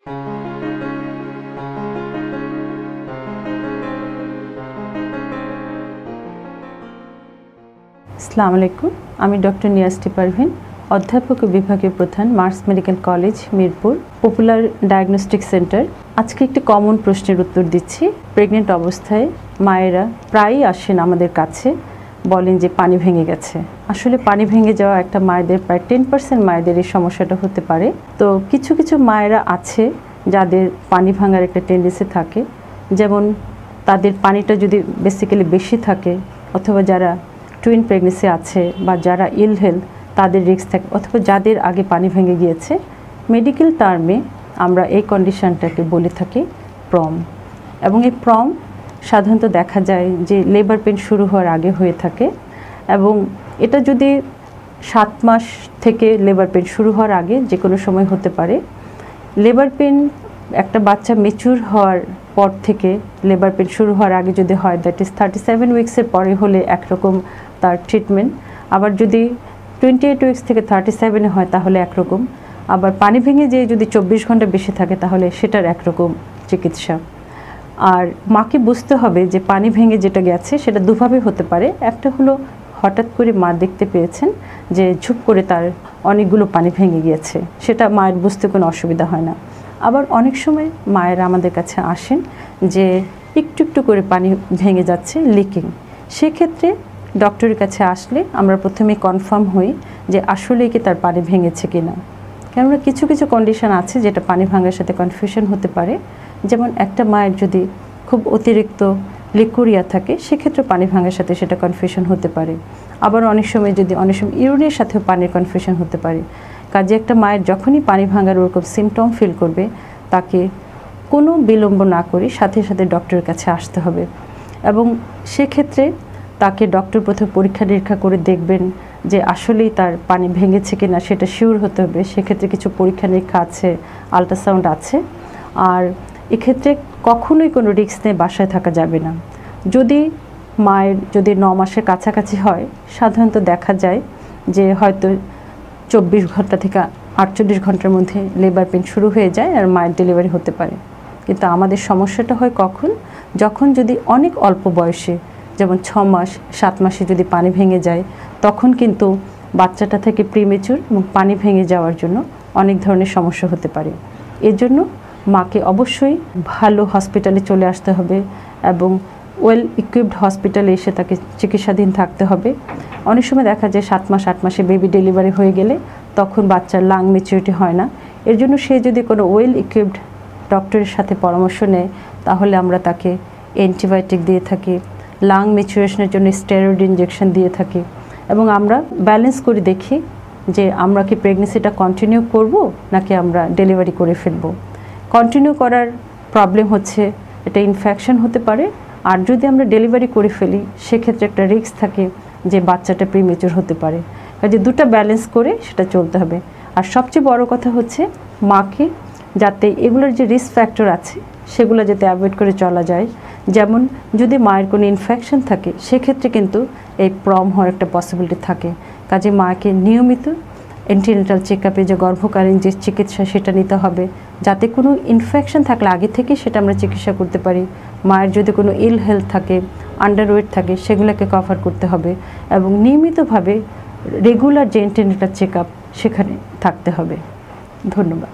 আসসালামু আলাইকুম, আমি ডক্টর নিয়াজটি পারভিন, অধ্যাপক ও বিভাগীয় প্রধান, Marks medical college, Mirpur, popular diagnostic centre. আজকে একটি কমন প্রশ্নের উত্তর দিচ্ছি। প্রেগনেন্ট অবস্থায় মায়েরা প্রায়ই আসেন আমাদের কাছে, বলেন যে পানি ভেঙে গেছে। আসলে পানি ভেঙে যাওয়া একটা মায়েদের প্রায় 10% মায়েদের এই সমস্যাটা হতে পারে। তো কিছু কিছু মায়েরা আছে যাদের পানি ভাঙার একটা টেন্ডেন্সি থাকে, যেমন তাদের পানিটা যদি বেসিক্যালি বেশি থাকে, অথবা যারা টুইন প্রেগনেন্সি আছে বা যারা ইল হেলথ তাদের রিস্ক থাকে, অথবা যাদের আগে পানি ভেঙে গিয়েছে। মেডিকেল টার্মে আমরা এই কন্ডিশনটাকে বলে থাকি প্রম। এবং এই প্রম সাধারণত দেখা যায় যে লেবার পেন শুরু হওয়ার আগে হয়ে থাকে, এবং এটা যদি 7 মাস থেকে লেবার পেন শুরু হওয়ার আগে যে কোনো সময় হতে পারে। লেবার পেন একটা বাচ্চা ম্যাচিউর হওয়ার পর থেকে লেবার পেন শুরু হওয়ার আগে যদি হয়, দ্যাট ইজ 37 উইক্সের পরে হলে একরকম তার ট্রিটমেন্ট, আবার যদি 28 উইক্স থেকে 37 হয় তাহলে একরকম, আবার পানি ভেঙে যেয়ে যদি 24 ঘন্টা বেশি থাকে তাহলে সেটার একরকম চিকিৎসা। আর মাকে বুঝতে হবে যে পানি ভেঙে যেটা গেছে সেটা দুভাবে হতে পারে। একটা হলো হঠাৎ করে মা দেখতে পেয়েছেন যে ঝুপ করে তার অনেকগুলো পানি ভেঙে গিয়েছে, সেটা মায়ের বুঝতে কোনো অসুবিধা হয় না। আবার অনেক সময় মায়েরা আমাদের কাছে আসেন যে একটু একটু করে পানি ভেঙে যাচ্ছে, লিকিং। সেক্ষেত্রে ডক্টরের কাছে আসলে আমরা প্রথমে কনফার্ম হই যে আসলেই কি তার পানি ভেঙেছে কি না। কেননা কিছু কিছু কন্ডিশন আছে যেটা পানি ভাঙার সাথে কনফিউশন হতে পারে। যেমন একটা মায়ের যদি খুব অতিরিক্ত লিকুরিয়া থাকে, সেক্ষেত্রে পানি ভাঙার সাথে সেটা কনফিউশন হতে পারে। আবার অনেক সময় ইউরিনের সাথেও পানির কনফিউশন হতে পারে। কাজে একটা মায়ের যখনই পানি ভাঙার ওরকম সিমটম ফিল করবে, তাকে কোনো বিলম্ব না করে সাথে সাথে ডক্টরের কাছে আসতে হবে। এবং সেক্ষেত্রে তাকে ডক্টর প্রথমে পরীক্ষা নিরীক্ষা করে দেখবেন যে আসলেই তার পানি ভেঙেছে কিনা, সেটা শিওর হতে হবে। সেক্ষেত্রে কিছু পরীক্ষা নিরীক্ষা আছে, আল্ট্রাসাউন্ড আছে। আর এক্ষেত্রে কখনোই কোনো রিস্ক নিয়ে বাসায় থাকা যাবে না। যদি মায়ের 9 মাসের কাছাকাছি হয়, সাধারণত দেখা যায় যে হয়তো 24 ঘন্টা থেকে 48 ঘন্টার মধ্যে লেবার পেন শুরু হয়ে যায় আর মায়ের ডেলিভারি হতে পারে। কিন্তু আমাদের সমস্যাটা হয় কখন, যখন যদি অনেক অল্প বয়সে, যেমন 6 মাস 7 মাসে যদি পানি ভেঙে যায়, তখন কিন্তু বাচ্চাটা থেকে প্রিমেচুর এবং পানি ভেঙে যাওয়ার জন্য অনেক ধরনের সমস্যা হতে পারে। এর জন্য মাকে অবশ্যই ভালো হসপিটালে চলে আসতে হবে এবং ওয়েল ইকুইপড হসপিটালে এসে তাকে চিকিৎসাধীন থাকতে হবে। অনেক সময় দেখা যায় 7 মাস 8 মাসে বেবি ডেলিভারি হয়ে গেলে তখন বাচ্চার লাং ম্যাচুরিটি হয় না। এর জন্য সে যদি কোনো ওয়েল ইকুইপড ডক্টরের সাথে পরামর্শ নেয়, তাহলে আমরা তাকে অ্যান্টিবায়োটিক দিয়ে থাকি, লাং ম্যাচুরেশনের জন্য স্টেরয়েড ইনজেকশন দিয়ে থাকি, এবং আমরা ব্যালেন্স করে দেখি যে আমরা কি প্রেগনেন্সিটা কন্টিনিউ করব নাকি আমরা ডেলিভারি করে ফেলব। কন্টিনিউ করার প্রবলেম হচ্ছে এটা ইনফেকশন হতে পারে, আর যদি আমরা ডেলিভারি করে ফেলি সেক্ষেত্রে একটা রিস্ক থাকে যে বাচ্চাটা প্রিমেচুর হতে পারে। কাজে দুটো ব্যালেন্স করে সেটা চলতে হবে। আর সবচেয়ে বড় কথা হচ্ছে মাকে যাতে এগুলোর যে রিস্ক ফ্যাক্টর আছে সেগুলো যাতে অ্যাভয়েড করে চলা যায়। যেমন যদি মায়ের কোনো ইনফেকশন থাকে, সেক্ষেত্রে কিন্তু এই প্রম হওয়ার একটা পসিবিলিটি থাকে। কাজে মাকে নিয়মিত অ্যান্টিনেটাল চেকআপে যে গর্ভকালীন যে চিকিৎসা সেটা নিতে হবে, যাতে কোনো ইনফেকশন থাকলে আগে থেকে সেটা আমরা চিকিৎসা করতে পারি। মায়ের যদি কোনো ইল হেলথ থাকে, আন্ডারওয়েট থাকে, সেগুলোকে কভার করতে হবে এবং নিয়মিতভাবে রেগুলার যে অ্যান্টিনেটাল চেকআপ সেখানে থাকতে হবে। ধন্যবাদ।